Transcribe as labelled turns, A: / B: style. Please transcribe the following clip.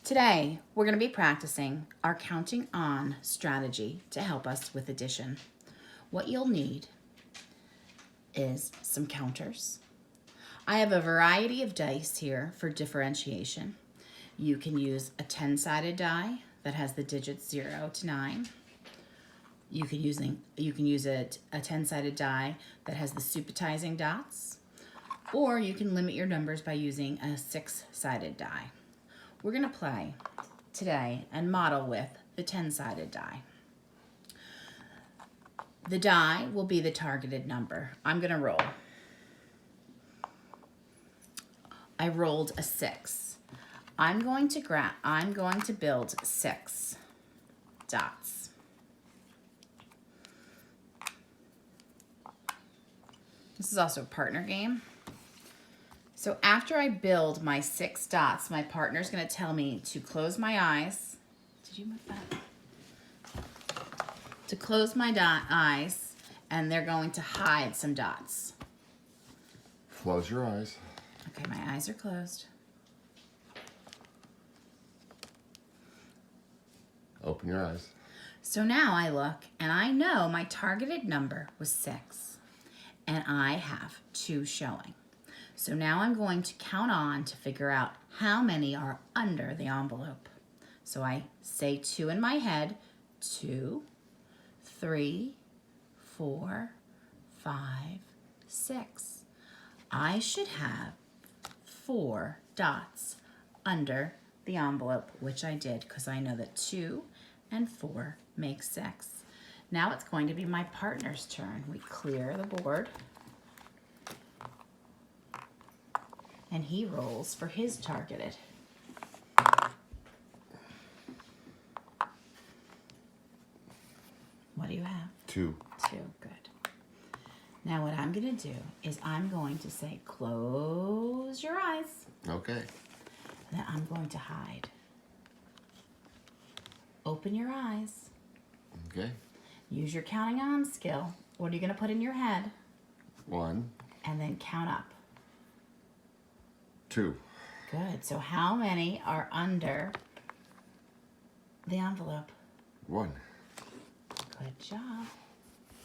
A: Today, we're going to be practicing our counting on strategy to help us with addition. What you'll need is some counters. I have a variety of dice here for differentiation. You can use a 10-sided die that has the digits 0 to 9. You can use a 10-sided die that has the supertizing dots, or you can limit your numbers by using a 6-sided die. We're going to play today and model with the 10-sided die. The die will be the targeted number. I'm going to roll. I rolled a 6. I'm going to build 6 dots. This is also a partner game. So after I build my 6 dots, my partner's going to tell me to close my eyes. Did you move that? To close my eyes, and they're going to hide some dots.
B: Close your eyes.
A: Okay, my eyes are closed.
B: Open your eyes.
A: So now I look, and I know my targeted number was 6, and I have 2 showing. So now I'm going to count on to figure out how many are under the envelope. So I say 2 in my head, 2, 3, 4, 5, 6. I should have 4 dots under the envelope, which I did because I know that 2 and 4 make 6. Now it's going to be my partner's turn. We clear the board. And he rolls for his targeted. What do you have?
B: 2.
A: 2, good. Now what I'm going to do is I'm going to say, close your eyes.
B: Okay.
A: And then I'm going to hide. Open your eyes.
B: Okay.
A: Use your counting on skill. What are you going to put in your head?
B: 1.
A: And then count up.
B: 2.
A: Good. So how many are under the envelope?
B: 1.
A: Good job.